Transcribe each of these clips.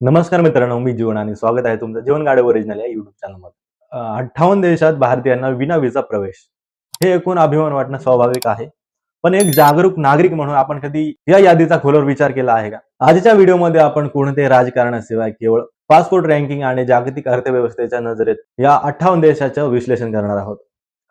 नमस्कार मित्रांनो, मी जीवन आणि स्वागत आहे तुमचं जीवन गाडे ओरिजिनल या युट्यूब चॅनलमध्ये. 58 देशात भारतीयांना विना व्हिसा प्रवेश हे ऐकून अभिमान वाटणं स्वाभाविक आहे. पण एक जागरूक नागरिक म्हणून आपण कधी या यादीचा खोलवर विचार केला आहे का? आजच्या व्हिडिओमध्ये आपण कोणत्याही राजकारणाशिवाय केवळ पासपोर्ट रँकिंग आणि जागतिक अर्थव्यवस्थेच्या नजरेत या 58 देशाचं विश्लेषण करणार आहोत.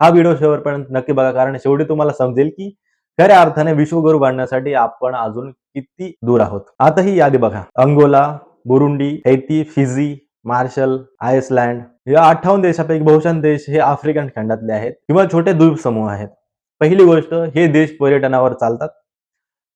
हा व्हिडिओ शेवटपर्यंत नक्की बघा, कारण शेवटी तुम्हाला समजेल की खऱ्या अर्थाने विश्वगुरू बनण्यासाठी आपण अजून किती दूर आहोत. आता ही यादी बघा. Angola, Burundi, Haiti, Fiji, Marshall, Iceland या 58 देशापैकी बहुतांश देश हे आफ्रिकन खंडातले आहेत किंवा छोटे द्वीप समूह आहेत. पहिली गोष्ट, हे देश पर्यटनावर चालतात,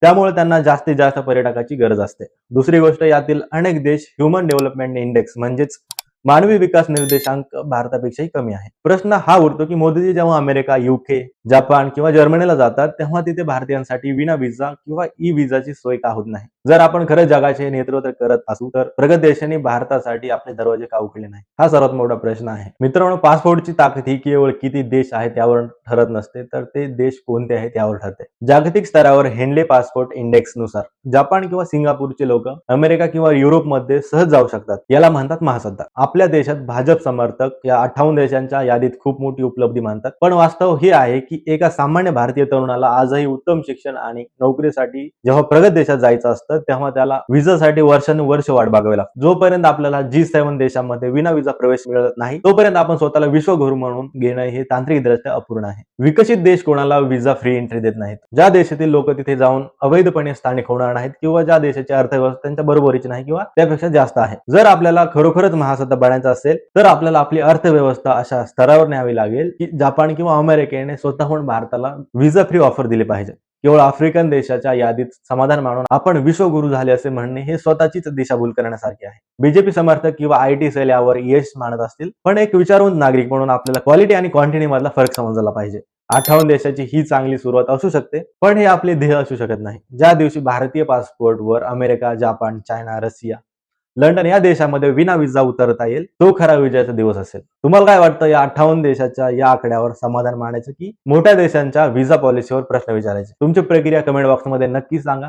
त्यामुळे त्यांना जास्तीत जास्त पर्यटकाची गरज असते. दुसरी गोष्ट, यातील अनेक देश ह्युमन डेव्हलपमेंट इंडेक्स म्हणजेच मानवी विकास निर्देशांक भारतापेक्षाही कमी आहे. प्रश्न हा उरतो की मोदीजी जेव्हा अमेरिका, युके, जपान किंवा जर्मनीला जातात तेव्हा तिथे भारतीयांसाठी विना व्हिसा किंवा ई व्हिसाची सोय का होत नाही? जर आपण खरं जगाचे नेतृत्व करत असू तर प्रगत देशांनी भारतासाठी आपले दरवाजे का उघडले नाही? हा सर्वात मोठा प्रश्न आहे. मित्रांनो, पासपोर्टची ताकद ही केवळ किती देश आहेत यावर ठरत नसते, तर ते देश कोणते आहेत यावर ठरते. जागतिक स्तरावर हेनले पासपोर्ट इंडेक्स नुसार जपान किंवा सिंगापूरचे लोक अमेरिका किंवा युरोपमध्ये सहज जाऊ शकतात. याला म्हणतात महासत्ता. आपल्या देशात भाजप समर्थक या 58 देशांच्या यादीत खूप मोठी उपलब्धी मानतात, पण वास्तव हे आहे की एका सामान्य भारतीय तरुणाला आजही उत्तम शिक्षण आणि नोकरीसाठी जेव्हा प्रगत देशात जायचं असतं तेव्हा त्याला व्हिसासाठी वर्षानुवर्ष वाट बघावी लागते. जोपर्यंत आपल्याला G7 देशांमध्ये विना व्हिसा प्रवेश मिळत नाही तोपर्यंत आपण स्वतःला विश्वगुरू म्हणून घेणं हे तांत्रिकदृष्ट्या अपूर्ण आहे. विकसित देश कोणाला व्हिसा फ्री एंट्री देत नाहीत. ज्या देशातील लोक तिथे जाऊन अवैधपणे स्थानिक होणार नाहीत किंवा ज्या देशाची अर्थव्यवस्था त्यांच्या बरोबरीची नाही किंवा त्यापेक्षा जास्त आहे. जर आपल्याला खरोखरच महासत्ता बनायचं असेल तर आपल्याला आपली अर्थव्यवस्था अशा स्तरावर न्यावी लागेल की जपान किंवा अमेरिकेने स्वतःहून भारताला व्हिसा फ्री ऑफर दिली पाहिजे. केवळ आफ्रिकन देशाच्या यादीत समाधान मानून आपण विश्वगुरू झाले असे म्हणणे हे स्वतःचीच दिशाभूल करण्यासारखे आहे. बीजेपी समर्थक किंवा आयटी सेल यावर यश मानत असतील, पण एक विचारवंत नागरिक म्हणून आपल्याला क्वालिटी आणि क्वांटिटी मधला फरक समजला पाहिजे. 58 देशाची ही चांगली सुरुवात असू शकते, पण हे आपले ध्येय असू शकत नाही. ज्या दिवशी भारतीय पासपोर्टवर America, Japan, China, Russia, London या देशामध्ये विना व्हिसा उतरता येईल, तो खरा विजयाचा दिवस असेल. तुम्हाला काय वाटतं, या 58 देशाच्या या आकड्यावर समाधान मानायचं की मोठ्या देशांच्या व्हिसा पॉलिसीवर प्रश्न विचारायचे? तुमची प्रक्रिया कमेंट बॉक्समध्ये नक्की सांगा.